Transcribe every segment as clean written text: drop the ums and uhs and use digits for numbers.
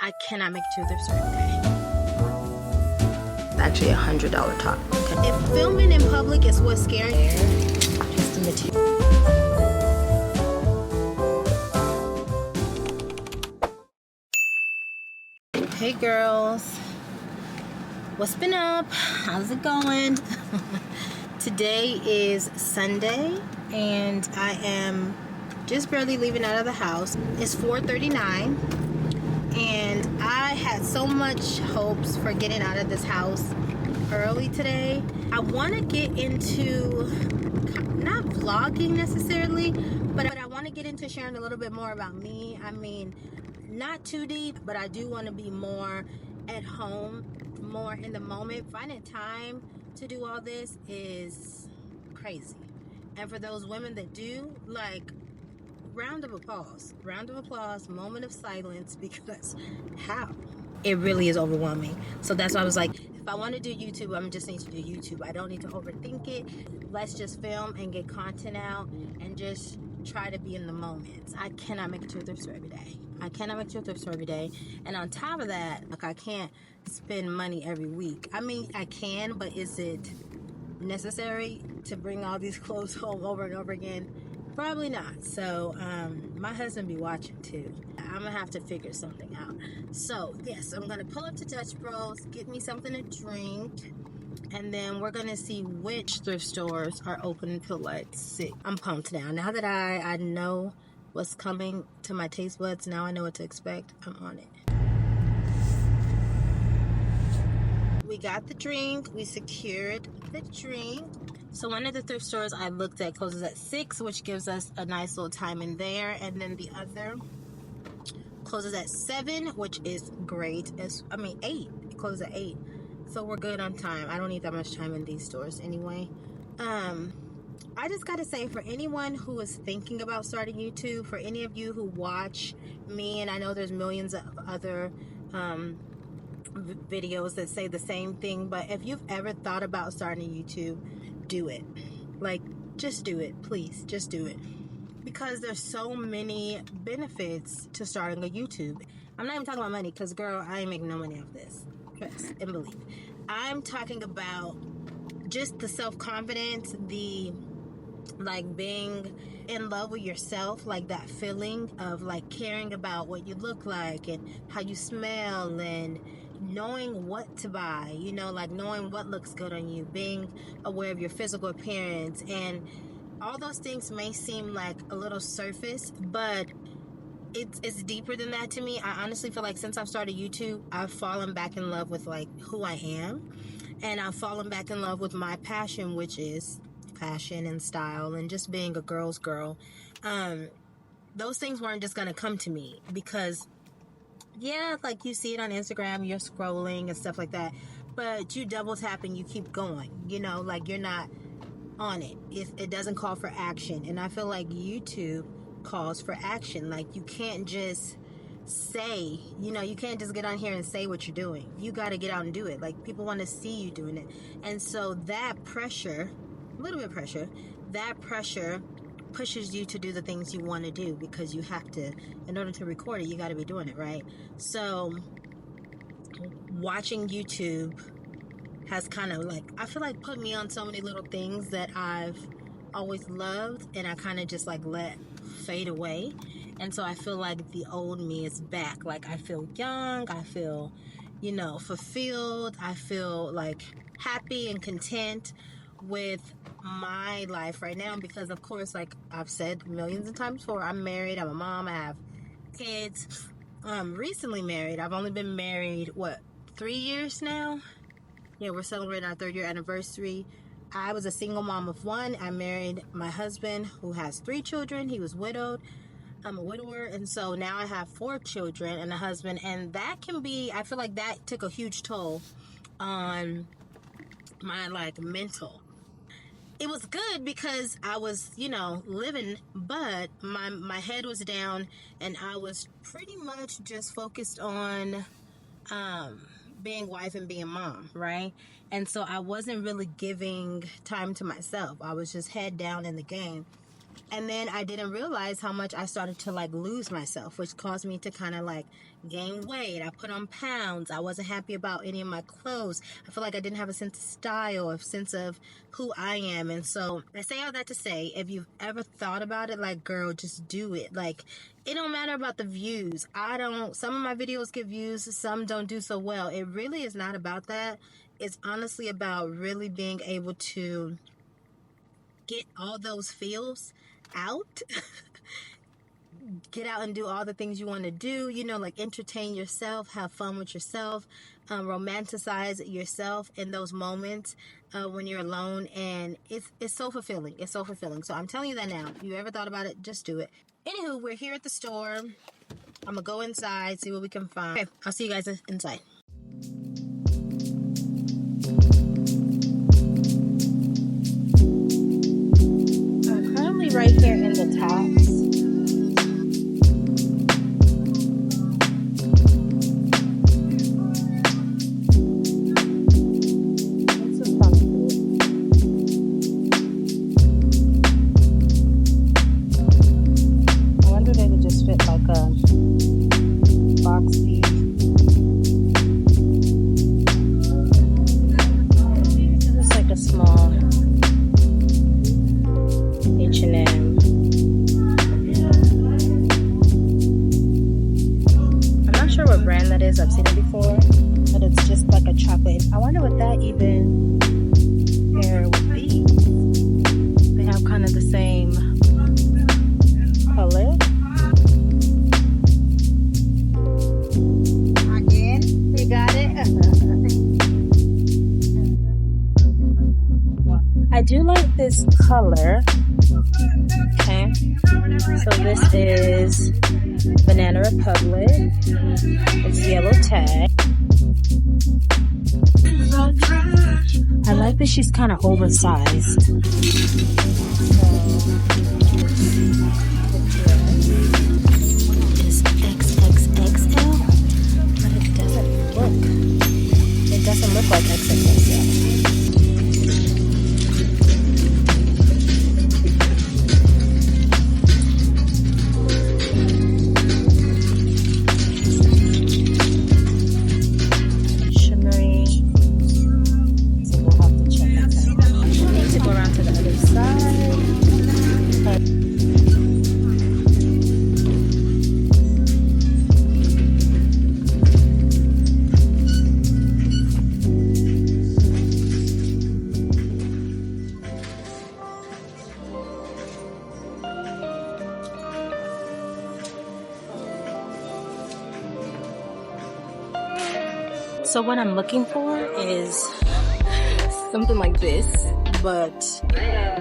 I cannot make it to a thrift store every day. It's actually $100 top. If filming in public is what's scary, just the material. Hey girls, what's been up? How's it going? Today is Sunday and I am just barely leaving out of the house. It's 4:39 and I had so much hopes for getting out of this house early today. I want to get into not vlogging necessarily, but I want to get into sharing a little bit more about me. I mean, not too deep, but I do want to be more at home, more in the moment. Finding time to do all this is crazy. And for those women that do, like, round of applause, moment of silence, because how? It really is overwhelming. So that's why I was like, if I want to do YouTube, I'm just need to do YouTube. I don't need to overthink it. Let's just film and get content out and just try to be in the moment. I cannot make it to a thrift store every day. And on top of that, like, I can't spend money every week. I mean, I can, but is it necessary to bring all these clothes home over and over again? Probably not. So my husband be watching too. I'm gonna have to figure something out. So yes, I'm gonna pull up to Dutch Bros, get me something to drink, and then we're gonna see which thrift stores are open until like 6. I'm pumped now that I know what's coming to my taste buds. Now I know what to expect. I'm on it. We got the drink. We secured the drink. So one of the thrift stores I looked at closes at 6, which gives us a nice little time in there. And then the other closes at 7, which is great. 8. It closes at 8. So we're good on time. I don't need that much time in these stores anyway. I just gotta say, for anyone who is thinking about starting YouTube, for any of you who watch me, and I know there's millions of other videos that say the same thing, but if you've ever thought about starting YouTube, do it. Like, just do it, please. Just do it, because there's so many benefits to starting a YouTube. I'm not even talking about money, because girl, I ain't making no money off this. Trust and believe. I'm talking about just the self-confidence, the like being in love with yourself, like that feeling of like caring about what you look like and how you smell, and knowing what to buy, you know, like knowing what looks good on you, being aware of your physical appearance. And all those things may seem like a little surface, but it's deeper than that to me. I honestly feel like since I've started YouTube, I've fallen back in love with like who I am, and I've fallen back in love with my passion, which is fashion and style and just being a girl's girl. Those things weren't just gonna come to me because, yeah, like you see it on Instagram, you're scrolling and stuff like that, but you double tap and you keep going, you know, like you're not on it. It doesn't call for action. And I feel like YouTube calls for action. Like, you can't just say, you know, you can't just get on here and say what you're doing. You got to get out and do it. Like, people want to see you doing it. And so that pressure, a little bit of pressure, that pressure pushes you to do the things you want to do, because you have to, in order to record it, you got to be doing it, right? So watching YouTube has kind of like, I feel like, put me on so many little things that I've always loved, and I kind of just like let fade away. And so I feel like the old me is back. Like, I feel young, I feel, you know, fulfilled, I feel like happy and content with my life right now, because of course, like I've said millions of times before, I'm married, I'm a mom, I have kids. Recently married. I've only been married 3 years now. Yeah, we're celebrating our 3rd year anniversary. I was a single mom of 1. I married my husband, who has 3 children. He was widowed. I'm a widower, and so now I have 4 children and a husband, and that can be, I feel like that took a huge toll on my like mental. It was good because I was, you know, living, but my head was down, and I was pretty much just focused on being wife and being mom, right? And so I wasn't really giving time to myself. I was just head down in the game. And then I didn't realize how much I started to like lose myself, which caused me to kind of like gain weight. I put on pounds. I wasn't happy about any of my clothes. I feel like I didn't have a sense of style, a sense of who I am. And so I say all that to say, if you've ever thought about it, like, girl, just do it. Like, it don't matter about the views. Some of my videos get views, some don't do so well. It really is not about that. It's honestly about really being able to get all those feels out. Get out and do all the things you want to do, you know, like entertain yourself, have fun with yourself, romanticize yourself in those moments when you're alone. And it's so fulfilling. It's so fulfilling. So I'm telling you that now. If you ever thought about it, just do it. Anywho, we're here at the store. I'm gonna go inside, see what we can find. Okay, I'll see you guys inside. I'm currently right here in the Tops. I've seen it before, but it's just like a chocolate. I wonder what that even pair would be. They have kind of the same color. Again, you got it. I do like this color. Okay, so this is Banana Republic. It's yellow tag. I like that she's kind of oversized. It's XXXL, but it doesn't look like XXXL. So what I'm looking for is something like this, but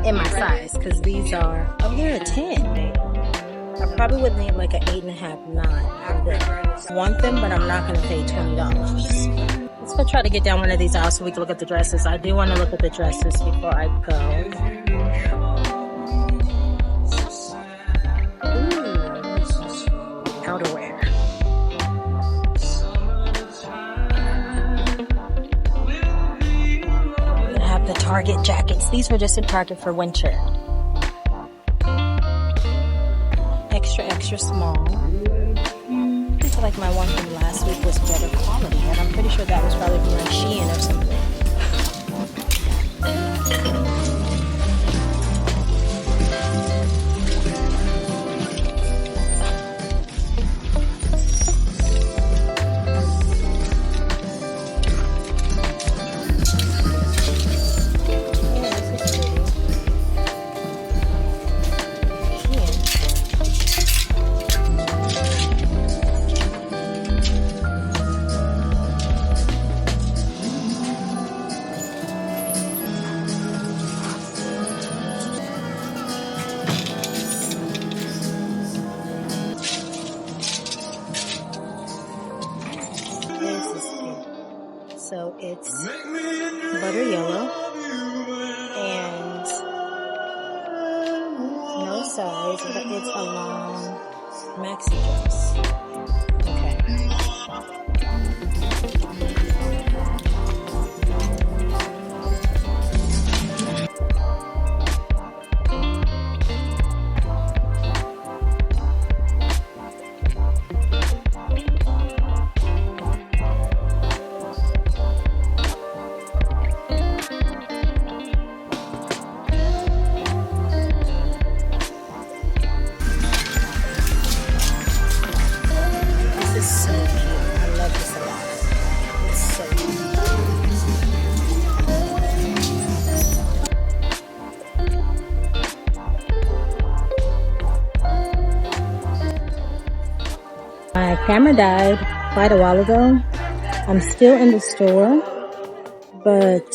in my size, because these are, oh, they're a 10. I probably would need like an 8.5, 9 for them. I want them, but I'm not going to pay $20. Let's go try to get down one of these aisles so we can look at the dresses. I do want to look at the dresses before I go. Outerwear. The Target jackets. These were just in Target for winter. Extra small. I feel like my one from last week was better quality, and I'm pretty sure that was probably from like Shein or something. So it's butter yellow and no size, but it's a long maxi dress. Okay. camera died quite a while ago. I'm still in the store, but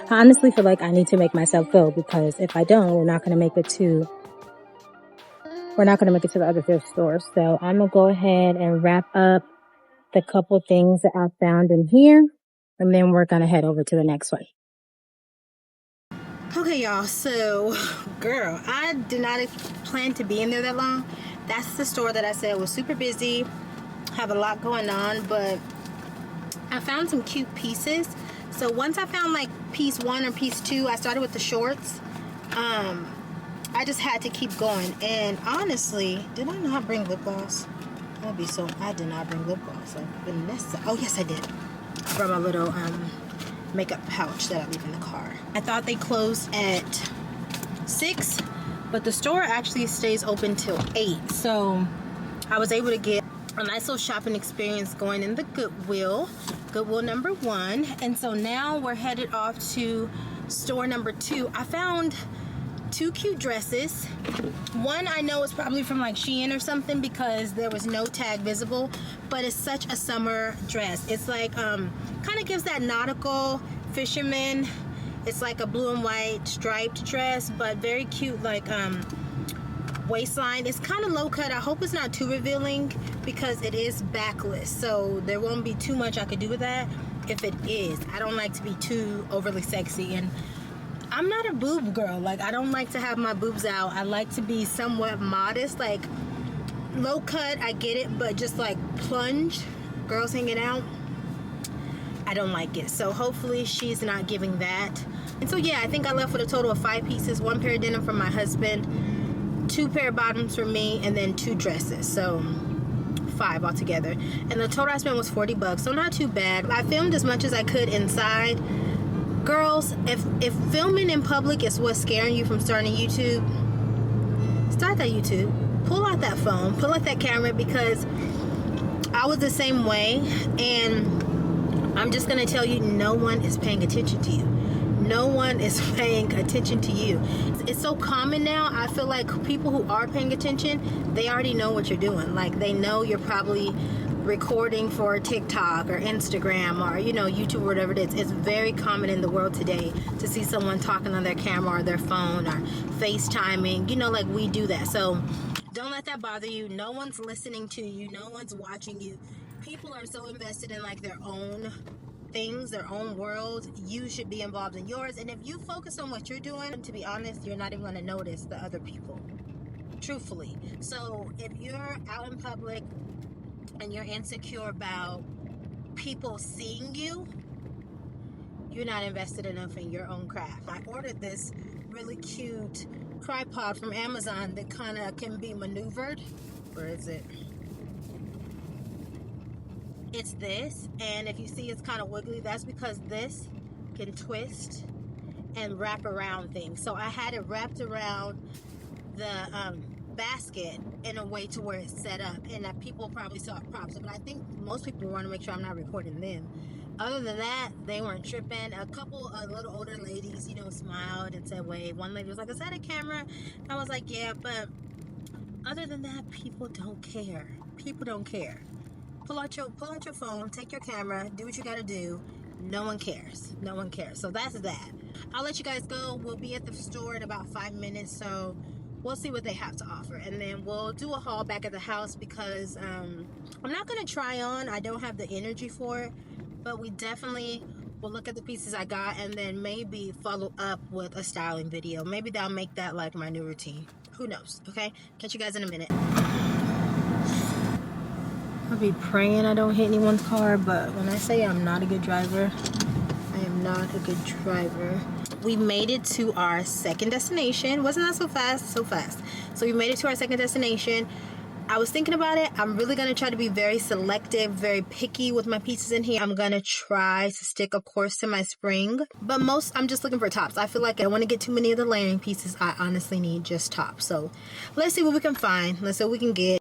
I honestly feel like I need to make myself go, because if I don't, we're not going to make it to the other thrift store. So I'm going to go ahead and wrap up the couple things that I found in here, and then we're going to head over to the next one. Okay, y'all, so girl, I did not plan to be in there that long. That's the store that I said was super busy, have a lot going on, but I found some cute pieces. So once I found like piece 1 or piece 2, I started with the shorts. I just had to keep going. And honestly, did I not bring lip gloss? I did not bring lip gloss. Like Vanessa. Oh yes, I did. From a little makeup pouch that I leave in the car. I thought they closed at 6, but the store actually stays open till 8. So I was able to get a nice little shopping experience going in the Goodwill number 1. And so now we're headed off to store number 2. I found 2 cute dresses. One I know is probably from like Shein or something, because there was no tag visible, but it's such a summer dress. It's like kind of gives that nautical fisherman. It's like a blue and white striped dress, but very cute, like waistline. It's kind of low cut. I hope it's not too revealing, because it is backless, so there won't be too much I could do with that. If it is, I don't like to be too overly sexy, and I'm not a boob girl. Like, I don't like to have my boobs out. I like to be somewhat modest, like low cut, I get it, but just like plunge, girls hanging out, I don't like it. So hopefully she's not giving that. And so yeah, I think I left with a total of 5 pieces. 1 pair of denim for my husband, 2 pair of bottoms for me, and then 2 dresses. So 5 altogether. And the total I spent was $40, so not too bad. I filmed as much as I could inside. Girls, if filming in public is what's scaring you from starting YouTube, start that YouTube. Pull out that phone, pull out that camera, because I was the same way. And I'm just gonna tell you, no one is paying attention to you. No one is paying attention to you. It's so common now. I feel like people who are paying attention, they already know what you're doing. Like, they know you're probably recording for TikTok or Instagram or, you know, YouTube or whatever it is. It's very common in the world today to see someone talking on their camera or their phone or FaceTiming, you know, like we do that. So don't let that bother you. No one's listening to you. No one's watching you. People are so invested in like their own things, their own world. You should be involved in yours. And if you focus on what you're doing, to be honest, you're not even going to notice the other people, truthfully. So if you're out in public and you're insecure about people seeing you, you're not invested enough in your own craft. I ordered this really cute tripod from Amazon that kind of can be maneuvered. Where is it? It's this, and if you see it's kind of wiggly, that's because this can twist and wrap around things. So I had it wrapped around the basket in a way to where it's set up, and that people probably saw it props. But I think most people want to make sure I'm not recording them. Other than that, they weren't tripping. A couple of little older ladies, you know, smiled and said wave. One lady was like, "Is that a camera?" I was like, "Yeah," but other than that, people don't care. People don't care. Pull out your phone, take your camera, do what you gotta do. No one cares. No one cares. So that's that. I'll let you guys go. We'll be at the store in about 5 minutes, so we'll see what they have to offer, and then we'll do a haul back at the house, because I'm not gonna try on. I don't have the energy for it, but we definitely will look at the pieces I got, and then maybe follow up with a styling video. Maybe that'll make that like my new routine. Who knows? Okay, catch you guys in a minute. I'll be praying I don't hit anyone's car, but when I say I'm not a good driver, I am not a good driver. We made it to our second destination. Wasn't that so fast? So fast. So we made it to our second destination. I was thinking about it. I'm really going to try to be very selective, very picky with my pieces in here. I'm going to try to stick, of course, to my spring. But most, I'm just looking for tops. I feel like I don't want to get too many of the layering pieces. I honestly need just tops. So let's see what we can find. Let's see what we can get.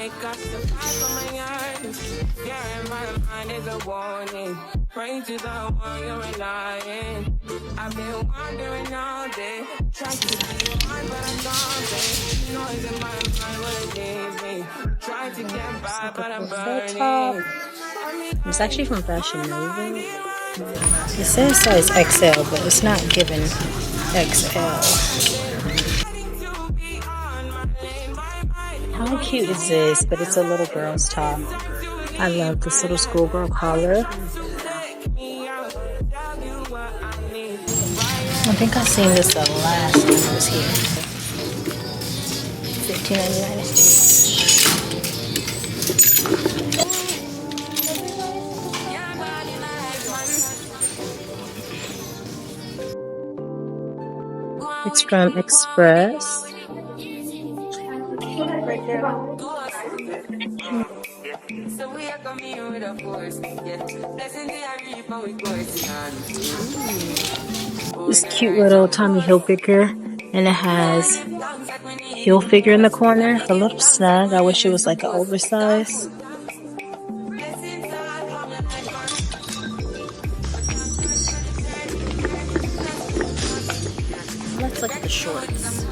wake up to fight for my eyes. Yeah, in my mind is a warning. Pray to the one you're relying. I've been wandering all day, trying to be mine, but I'm gone. Noise in my mind will leave me. Trying to get by, but I'm burning. It's actually from Fashion Nova. It says size XL, but it's not given XL. How cute is this? But it's a little girl's top. I love this little schoolgirl collar. I think I seen this the last time I was here. $15.99 is It's from Express. This cute little Tommy Hilfiger, and it has Hilfiger in the corner. A little snug. I wish it was like an oversized. Let's look at the shorts.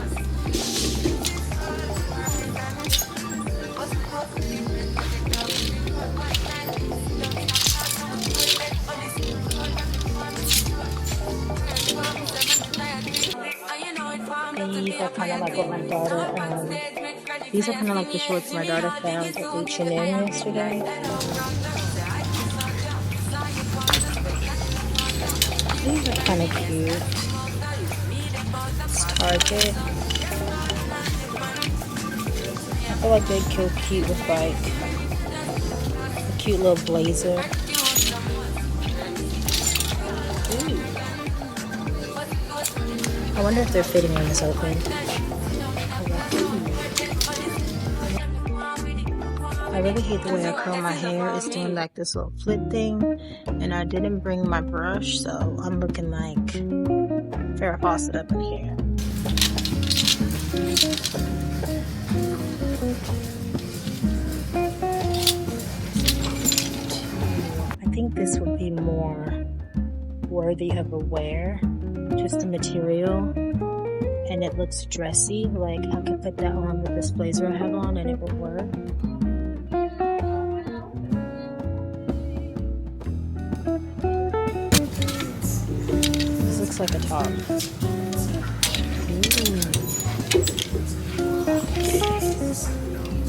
These are kind of like what my daughter, these are kind of like the shorts my daughter found at H&M yesterday. These are kind of cute. It's Target. I feel like they'd go cute with like a cute little blazer. Ooh. I wonder if they're fitting when it's open. I really hate the way I curl my hair. It's doing like this little flip thing, and I didn't bring my brush, so I'm looking like Farrah Fawcett up in here. I think this would be more worthy of a wear. Just the material, and it looks dressy. Like I could put that on with this blazer I have on and it would work. This looks like a top.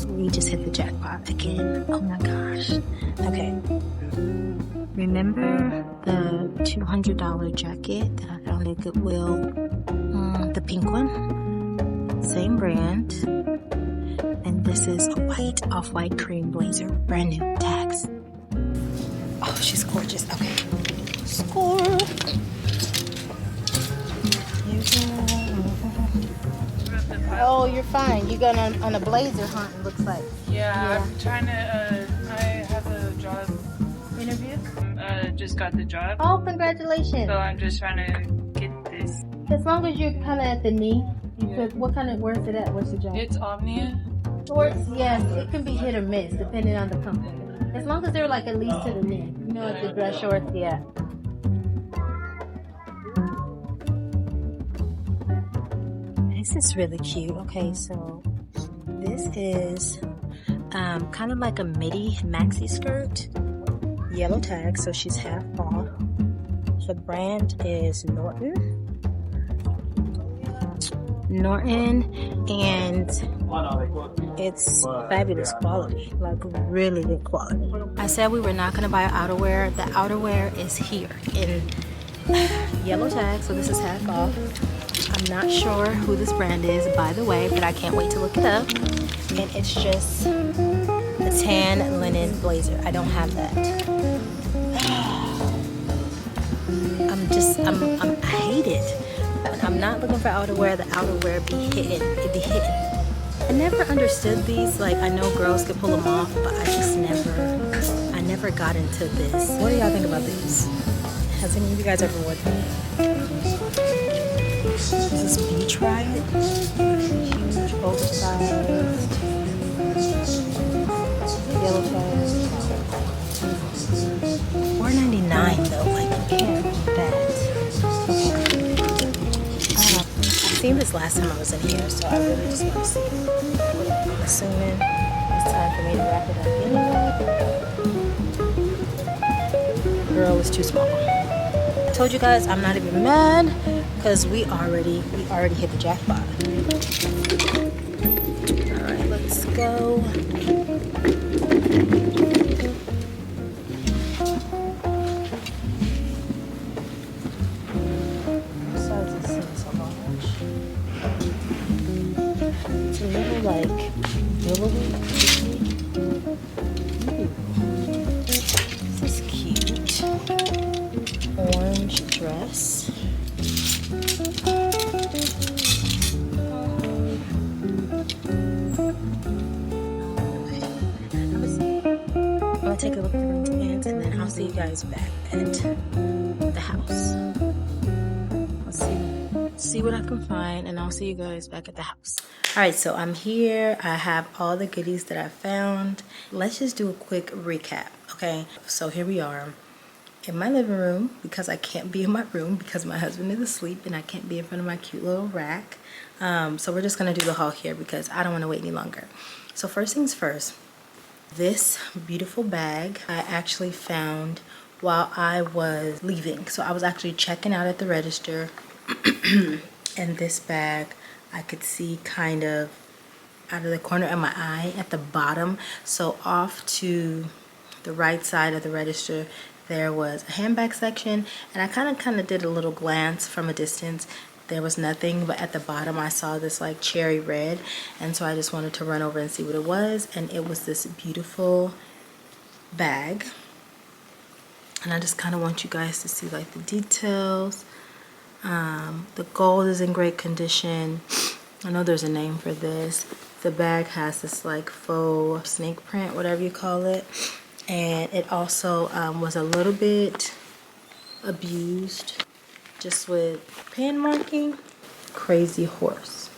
We just hit the jackpot again. Oh my gosh. Okay. Remember the $200 jacket that I found at Goodwill? The pink one. Same brand. And this is a white, off-white cream blazer. Brand new. Tags. Oh, she's gorgeous. Okay. Score. Oh, you're fine. You got on a blazer hunt, it looks like. Yeah, I'm trying to, I have a job Interview? just got the job. Oh, congratulations. So I'm just trying to get this. As long as you're kind of at the knee, you could, what kind of, where's it at? What's the job? It's Omnia. Shorts, yes, it can be hit or miss depending on the company. As long as they're like at least to the knee. You know, like the dress shorts, yeah. This is really cute. Okay, so this is kind of like a midi maxi skirt. Yellow tag, so she's half off. The brand is Norton, and it's fabulous quality, like really good quality. I said we were not going to buy outerwear. The outerwear is here in yellow tag, so this is half off. I'm not sure who this brand is, by the way, but I can't wait to look it up. And it's just a tan linen blazer. I don't have that. I hate it. When I'm not looking for outerwear, the outerwear be hitting. It be hitting. I never understood these. Like, I know girls could pull them off, but I just never got into this. What do y'all think about these? Has any of you guys ever worn them? Is this beach riot? Huge, oversized. seen this last time I was in here, so I really just want to see. I'm assuming it's time for me to wrap it up anyway. Girl is too small. I told you guys I'm not even mad because we already hit the jackpot. All right, let's go. Besides, this thing so large. It's a little like willowy. This is cute. Orange dress. I'll take a look at the pants and then I'll see you guys back at the house. Let's see what I can find, and I'll see you guys back at the house. All right, so I'm here. I have all the goodies that I found. Let's just do a quick recap, okay? So here we are in my living room because I can't be in my room because my husband is asleep and I can't be in front of my cute little rack. So we're just gonna do the haul here because I don't want to wait any longer. So first things first, this beautiful bag I actually found while I was leaving. So I was actually checking out at the register and this bag I could see kind of out of the corner of my eye at the bottom. So off to the right side of the register there was a handbag section, and I kind of did a little glance from a distance. There was nothing, but at the bottom I saw this like cherry red, and so I just wanted to run over and see what it was, and it was this beautiful bag. And I just kind of want you guys to see like the details. The gold is in great condition. I know there's a name for this. The bag has this like faux snake print, whatever you call it, and it also was a little bit abused, just with pin marking. Crazy Horse.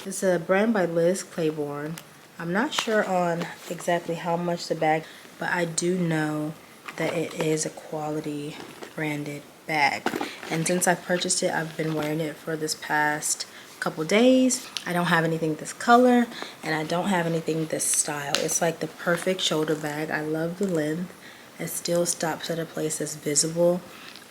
It's a brand by Liz Claiborne. I'm not sure on exactly how much the bag, but I do know that it is a quality branded bag. And since I purchased it, I've been wearing it for this past couple days. I don't have anything this color and I don't have anything this style. It's like the perfect shoulder bag. I love the length. It still stops at a place that's visible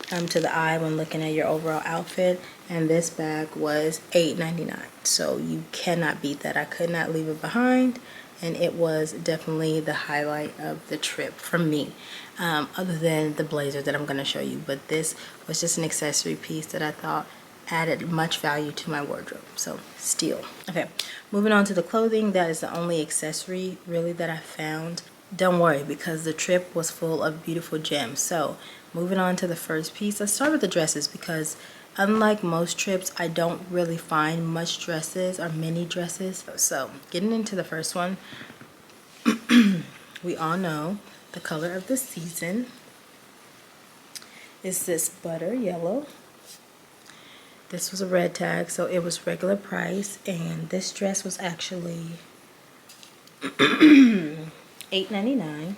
to the eye when looking at your overall outfit. And this bag was $8.99, so you cannot beat that. I could not leave it behind, and it was definitely the highlight of the trip for me, other than the blazer that I'm going to show you. But this was just an accessory piece that I thought added much value to my wardrobe. So steal. Okay, moving on to the clothing. That is the only accessory really that I found. Don't worry, because the trip was full of beautiful gems. So moving on to the first piece, let's start with the dresses, because unlike most trips, I don't really find much dresses or mini dresses. So getting into the first one, we all know the color of the season is this butter yellow. This was a red tag, so it was regular price, and this dress was actually $8.99.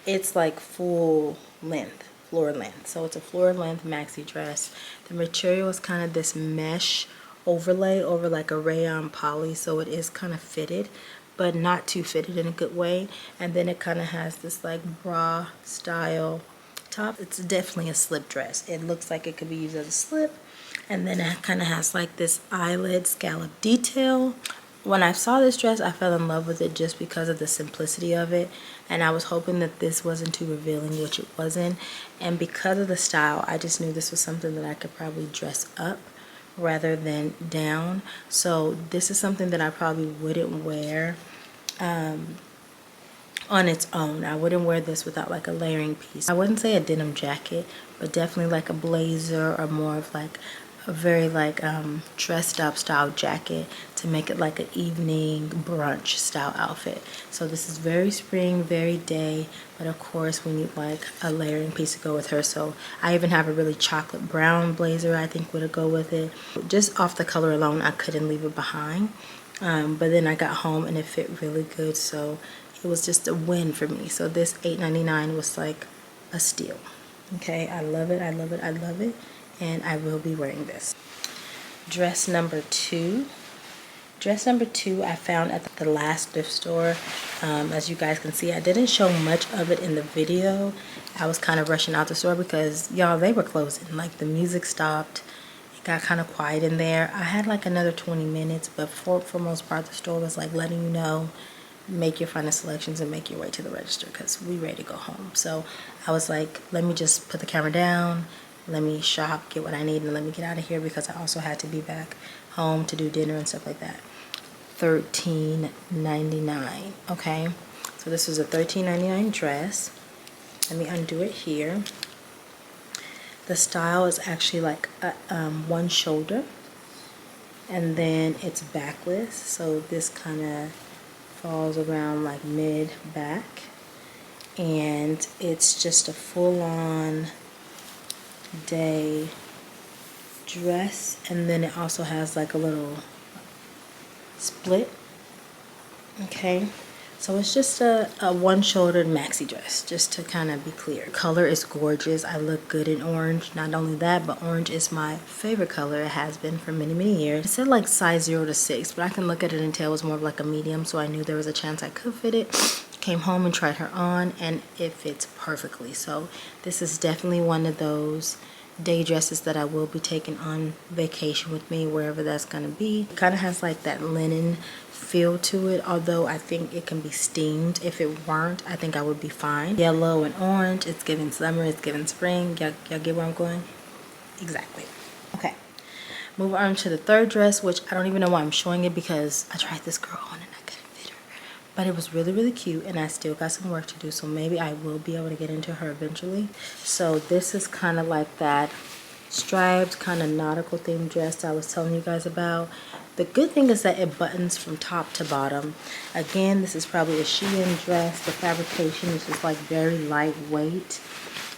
It's like full length, floor length. So it's a floor length maxi dress. The material is kind of this mesh overlay over like a rayon poly, so it is kind of fitted, but not too fitted in a good way. And then it kind of has this like bra style top. It's definitely a slip dress. It looks like it could be used as a slip, and then it kind of has like this eyelid scallop detail. When I saw this dress, I fell in love with it just because of the simplicity of it, and I was hoping that this wasn't too revealing, which it wasn't. And because of the style, I just knew this was something that I could probably dress up rather than down. So this is something that I probably wouldn't wear on its own. I wouldn't wear this without like a layering piece. I wouldn't say a denim jacket, but definitely like a blazer, or more of like a very like dressed up style jacket to make it like an evening brunch style outfit. So this is very spring, very day, but of course we need like a layering piece to go with her. So I even have a really chocolate brown blazer I think would go with it. Just off the color alone, I couldn't leave it behind. But then I got home and it fit really good, so it was just a win for me. So this $8.99 was like a steal. Okay, I love it, I love it, I love it. and I will be wearing this. Dress number two. Dress number two I found at the last thrift store. As you guys can see, I didn't show much of it in the video. I was kind of rushing out the store because, y'all, they were closing. Like, the music stopped. It got kind of quiet in there. I had like another 20 minutes, but for most part, the store was like letting you know, make your final selections and make your way to the register because we ready to go home. So I was like, let me just put the camera down, let me shop, get what I need, and let me get out of here because I also had to be back home to do dinner and stuff like that. $13.99. Okay, so this was a $13.99 dress. Let me undo it here. The style is actually like one shoulder, and then it's backless, so this kind of falls around like mid back, and it's just a full-on day dress, and then it also has like a little split. Okay, so it's just a one-shouldered maxi dress, just to kind of be clear. Color is gorgeous. I look good in orange. Not only that, but orange is my favorite color. It has been for many years. It said like size 0 to 6, but I can look at it and tell it was more of like a medium, so I knew there was a chance I could fit it. Came home and tried her on, and it fits perfectly. So this is definitely one of those day dresses that I will be taking on vacation with me, wherever that's gonna be. It kind of has like that linen feel to it, although I think it can be steamed. If it weren't, I think I would be fine. Yellow and orange, it's giving summer, it's giving spring. Y'all get where I'm going? Exactly. Okay, move on to the third dress, which I don't even know why I'm showing it because I tried this girl on and I couldn't fit her, but it was really cute, and I still got some work to do, so maybe I will be able to get into her eventually. So this is kind of like that striped kind of nautical themed dress I was telling you guys about. The good thing is that it buttons from top to bottom. Again, this is probably a Shein dress. The fabrication is just like very lightweight,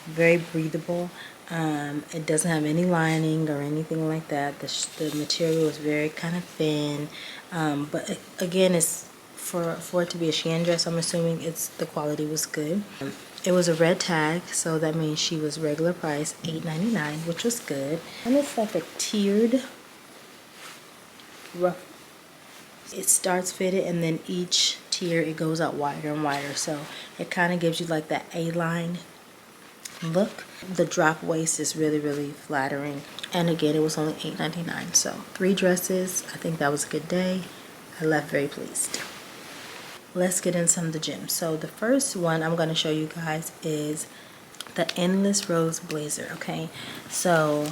very breathable. It doesn't have any lining or anything like that. The material is very kind of thin, but again, it's for it to be a Shein dress, I'm assuming the quality was good. It was a red tag, so that means she was regular price $8.99, which was good. And it's like a tiered rough. It starts fitted, and then each tier it goes out wider and wider, so it kind of gives you like that A-line look. The drop waist is really flattering, and again, it was only $8.99. So 3 dresses. I think that was a good day. I left very pleased. Let's get in some of the gems. So the first one I'm going to show you guys is the Endless Rose blazer. Okay, so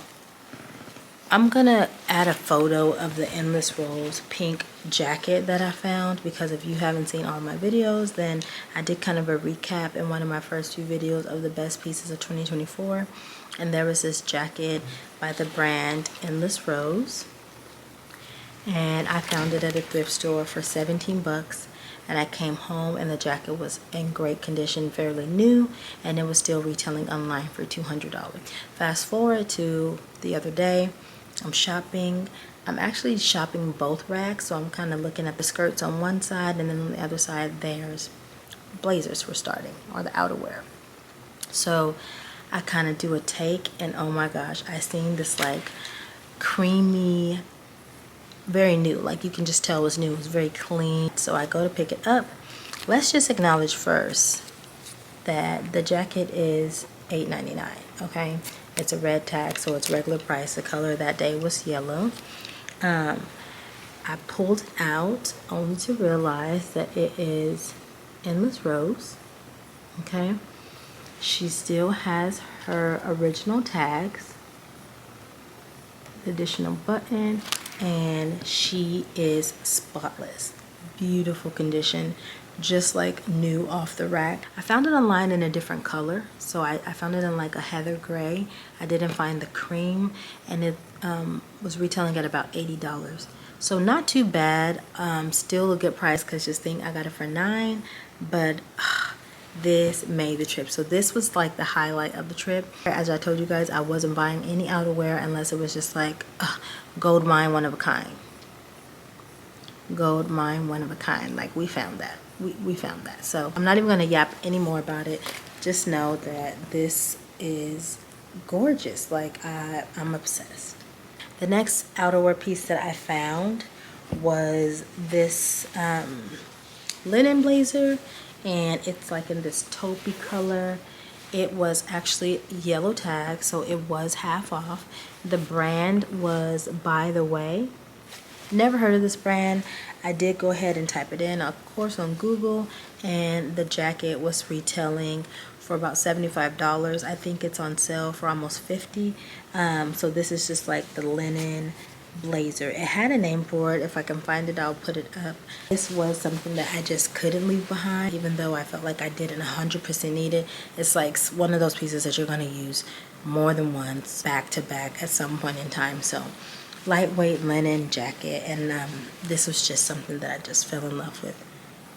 I'm gonna add a photo of the Endless Rose pink jacket that I found, because if you haven't seen all my videos, then I did kind of a recap in one of my first few videos of the best pieces of 2024, and there was this jacket by the brand Endless Rose, and I found it at a thrift store for 17 bucks, and I came home and the jacket was in great condition, fairly new, and it was still retailing online for $200. Fast forward to the other day, I'm shopping. I'm actually shopping both racks, so I'm kind of looking at the skirts on one side, and then on the other side there's blazers for starting, or the outerwear. So I kind of do a take, and oh my gosh, I seen this like creamy, very new, like you can just tell it's new, it's very clean. So I go to pick it up. Let's just acknowledge first that the jacket is $8.99. okay, it's a red tag, so it's regular price. The color that day was yellow. I pulled it out only to realize that it is Endless Rose. Okay, she still has her original tags, additional button, and she is spotless, beautiful condition, just like new off the rack. I found it online in a different color, so I found it in like a heather gray. I didn't find the cream, and it was retailing at about $80, so not too bad. Still a good price, because just think I got it for $9, but this made the trip. So this was like the highlight of the trip. As I told you guys, I wasn't buying any outerwear unless it was just like gold mine, one of a kind. Gold mine, one of a kind. Like, we found that. We found that. So I'm not even going to yap anymore about it. Just know that this is gorgeous. Like I'm obsessed. The next outerwear piece that I found was this linen blazer, and it's like in this taupey color. It was actually yellow tag, so it was half off. The brand was By the Way. Never heard of this brand. I did go ahead and type it in, of course, on Google, and the jacket was retailing for about $75. I think it's on sale for almost $50. So this is just like the linen blazer. It had a name for it. If I can find it, I'll put it up. This was something that I just couldn't leave behind, even though I felt like I didn't 100% need it. It's like one of those pieces that you're going to use more than once, back to back at some point in time. So lightweight linen jacket, and this was just something that I just fell in love with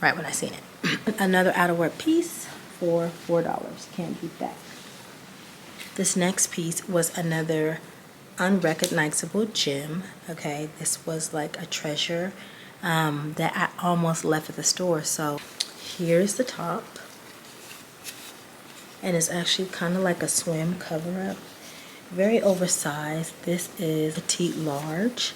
right when I seen it. Another outerwear piece for $4. Can't beat that. This next piece was another unrecognizable gem. Okay, this was like a treasure that I almost left at the store. So here's the top, and it's actually kind of like a swim cover-up, very oversized. This is petite large,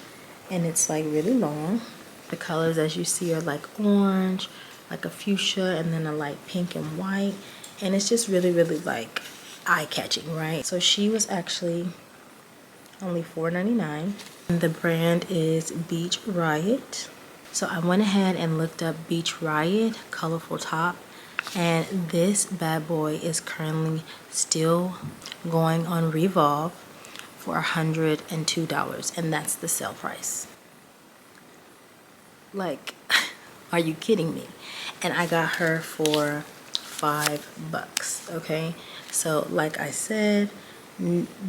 and it's like really long. The colors, as you see, are like orange, like a fuchsia, and then a light pink and white, and it's just really like eye-catching, right? So she was actually only $4.99, and the brand is Beach Riot. So I went ahead and looked up Beach Riot colorful top, and this bad boy is currently still going on Revolve for $102, and that's the sale price. Like, are you kidding me? And I got her for $5, okay? So like I said,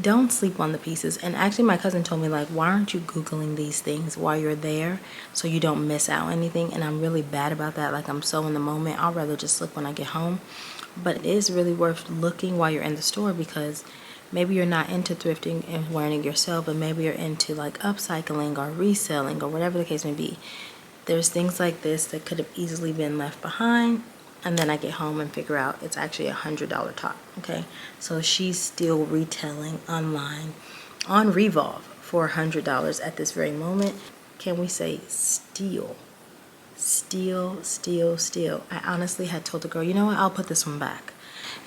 don't sleep on the pieces. And actually my cousin told me, like, why aren't you Googling these things while you're there so you don't miss out anything? And I'm really bad about that. Like, I'm so in the moment. I'll rather just look when I get home. But it is really worth looking while you're in the store, because maybe you're not into thrifting and wearing it yourself, but maybe you're into like upcycling or reselling or whatever the case may be. There's things like this that could have easily been left behind, and then I get home and figure out it's actually $100 top. Okay, so she's still retailing online on Revolve for $100 at this very moment. Can we say steal? Steal. I honestly had told the girl, you know what, I'll put this one back.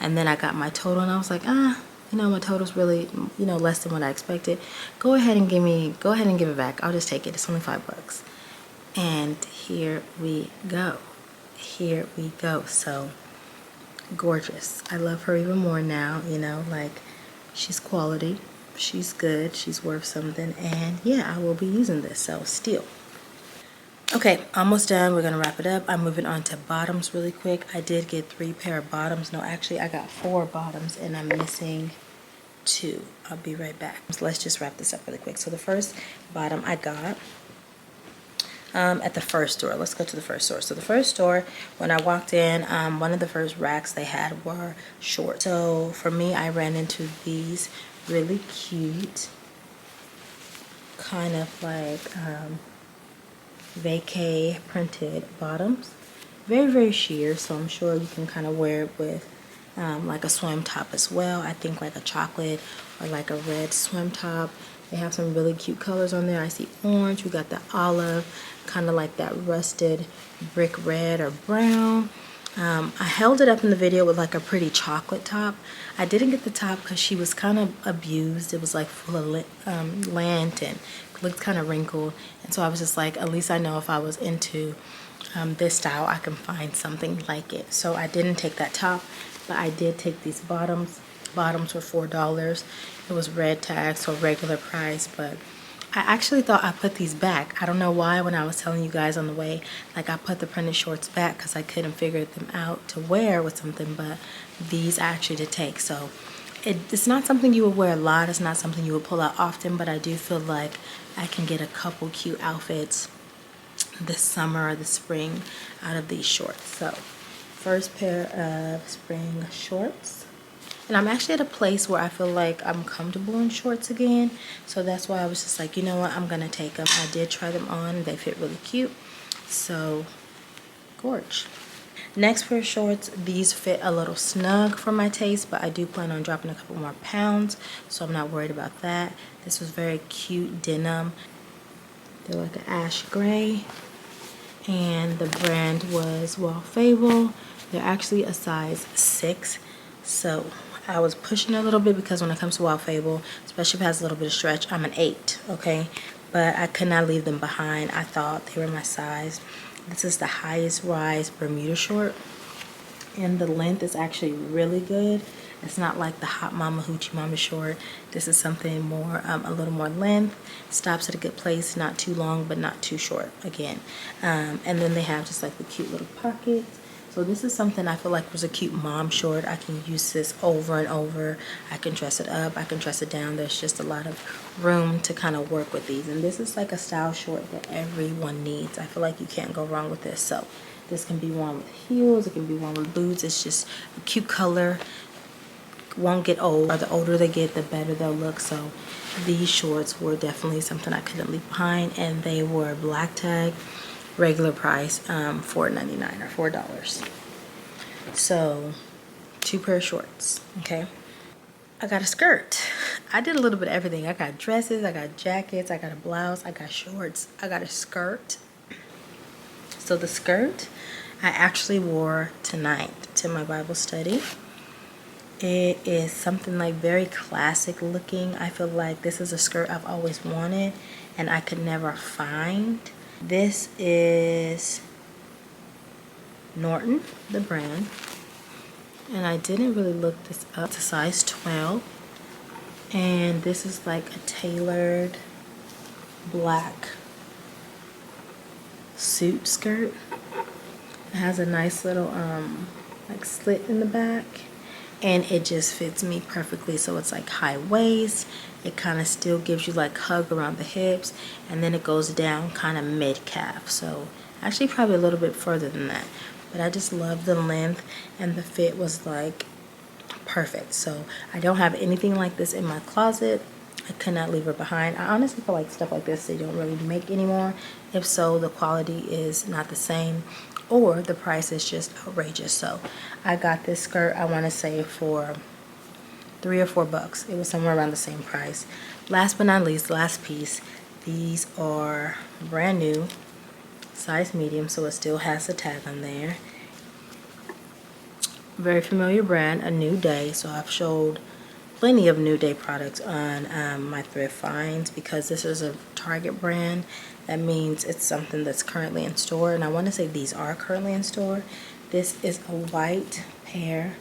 And then I got my total, and I was like, you know, my total's really, you know, less than what I expected. Go ahead and give it back. I'll just take it. It's only $5. And here we go. So gorgeous. I love her even more now, you know, like, she's quality, she's good, she's worth something, and yeah, I will be using this. So steal. Okay, almost done. We're gonna wrap it up. I'm moving on to bottoms really quick. I did get 3 pair of bottoms. No, actually I got 4 bottoms, and I'm missing 2. I'll be right back. So let's just wrap this up really quick. So the first bottom I got at the first store. Let's go to the first store. So the first store, when I walked in, one of the first racks they had were shorts. So for me, I ran into these really cute, kind of like vacay printed bottoms. Very sheer, so I'm sure you can kind of wear it with like a swim top as well. I think like a chocolate or like a red swim top. They have some really cute colors on there. I see orange, we got the olive, kind of like that rusted brick red or brown. I held it up in the video with like a pretty chocolate top. I didn't get the top because she was kind of abused. It was like full of lint and looked kind of wrinkled. And so I was just like, at least I know if I was into this style, I can find something like it. So I didn't take that top, but I did take these bottoms. Bottoms were $4. It was red tag, so regular price, but I actually thought I put these back. I don't know why. When I was telling you guys on the way, like, I put the printed shorts back because I couldn't figure them out to wear with something, but these I actually did take. So it's not something you would wear a lot. It's not something you would pull out often, but I do feel like I can get a couple cute outfits this summer or the spring out of these shorts. So first pair of spring shorts. And I'm actually at a place where I feel like I'm comfortable in shorts again. So that's why I was just like, you know what, I'm going to take them. I did try them on. They fit really cute. So, gorge. Next pair of shorts, these fit a little snug for my taste, but I do plan on dropping a couple more pounds, so I'm not worried about that. This was very cute denim. They're like an ash gray, and the brand was Fable. They're actually a size 6, so I was pushing a little bit because when it comes to Fable, especially if it has a little bit of stretch, I'm an 8, okay? But I could not leave them behind. I thought they were my size. This is the highest rise Bermuda short, and the length is actually really good. It's not like the Hot Mama Hoochie Mama short. This is something more, a little more length. Stops at a good place, not too long, but not too short again. And then they have just like the cute little pockets. So this is something I feel like was a cute mom short. I can use this over and over. I can dress it up, I can dress it down. There's just a lot of room to kind of work with these. And this is like a style short that everyone needs. I feel like you can't go wrong with this. So this can be worn with heels, it can be worn with boots. It's just a cute color. Won't get old, or the older they get, the better they'll look. So these shorts were definitely something I couldn't leave behind, and they were black tag, regular price, $4.99 or $4. So 2 pair of shorts. Okay, I got a skirt. I did a little bit of everything. I got dresses, I got jackets, I got a blouse, I got shorts, I got a skirt. So the skirt I actually wore tonight to my Bible study. It is something like very classic looking. I feel like this is a skirt I've always wanted and I could never find. This is Norton, the brand, and I didn't really look this up. It's a size 12, and this is like a tailored black suit skirt. It has a nice little like slit in the back, and it just fits me perfectly. So it's like high waist, it kind of still gives you like hug around the hips, and then it goes down kind of mid calf. So actually probably a little bit further than that, but I just love the length, and the fit was like perfect. So I don't have anything like this in my closet. I could not leave it behind. I honestly feel like stuff like this they don't really make anymore. If so, the quality is not the same, or the price is just outrageous. So I got this skirt, I want to say for $3 or $4. It was somewhere around the same price. Last but not least, last piece, these are brand new, size medium, so it still has the tag on there. Very familiar brand, A New Day. So I've showed plenty of New Day products on my thrift finds, because this is a Target brand. That means it's something that's currently in store, and I want to say these are currently in store. This is a white pair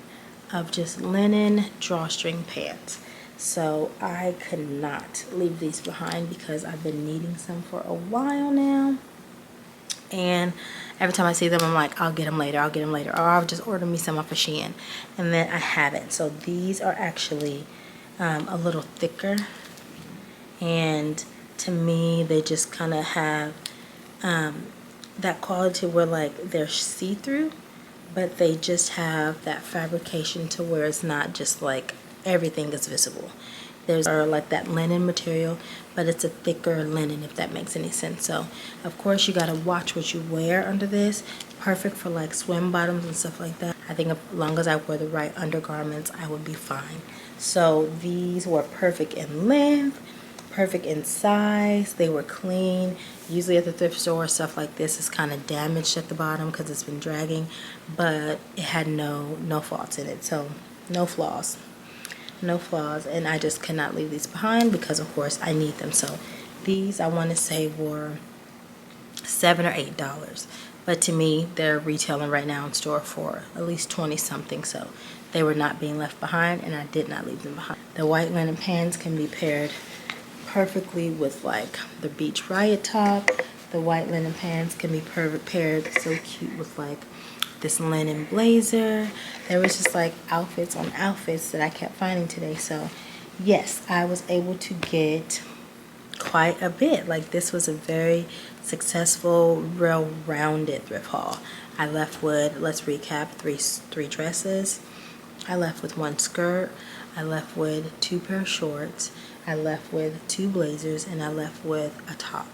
of just linen drawstring pants. So I could not leave these behind because I've been needing some for a while now, and every time I see them I'm like, I'll get them later, I'll get them later, or I'll just order me some off of Shein, and then I haven't. So these are actually a little thicker, and to me they just kind of have that quality where like they're see-through, but they just have that fabrication to where it's not just like everything is visible. There's like that linen material, but it's a thicker linen, if that makes any sense. So of course you gotta watch what you wear under this. Perfect for like swim bottoms and stuff like that. I think as long as I wear the right undergarments, I would be fine. So these were perfect in length, perfect in size. They were clean. Usually at the thrift store, stuff like this is kind of damaged at the bottom because it's been dragging, but it had no faults in it. So no flaws, and I just cannot leave these behind because of course I need them. So these I want to say were $7 or $8, but to me they're retailing right now in store for at least 20 something. So they were not being left behind, and I did not leave them behind. The white linen pants can be paired perfectly with like the beach riot top. The white linen pants can be paired so cute with like this linen blazer. There was just like outfits on outfits that I kept finding today. So yes, I was able to get quite a bit. Like this was a very successful, well-rounded thrift haul. I left with, let's recap, three dresses. I left with 1 skirt. I left with 2 pair of shorts. I left with 2 blazers, and I left with a top.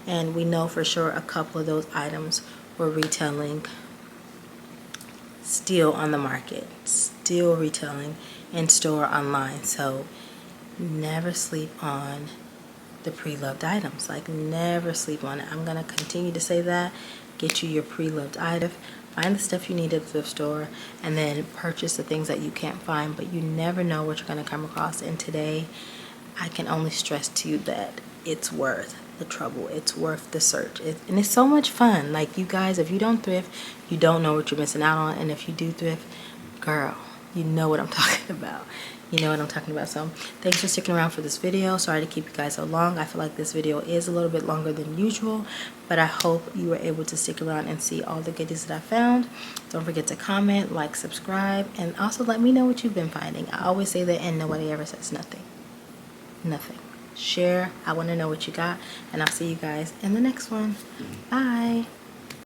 And we know for sure a couple of those items were retailing still on the market, still retailing in store, online. So never sleep on the pre-loved items. Like, never sleep on it. I'm gonna continue to say that. Get you your pre-loved item. Find the stuff you need at the thrift store, and then purchase the things that you can't find. But you never know what you're gonna come across. And today, I can only stress to you that it's worth the trouble. It's worth the search. And it's so much fun. Like, you guys, if you don't thrift, you don't know what you're missing out on. And if you do thrift, girl, you know what I'm talking about. You know what I'm talking about. So thanks for sticking around for this video. Sorry to keep you guys so long. I feel like this video is a little bit longer than usual, but I hope you were able to stick around and see all the goodies that I found. Don't forget to comment, like, subscribe, and also let me know what you've been finding. I always say that, and nobody ever says nothing. Nothing. Share. I want to know what you got, and I'll see you guys in the next one. Bye.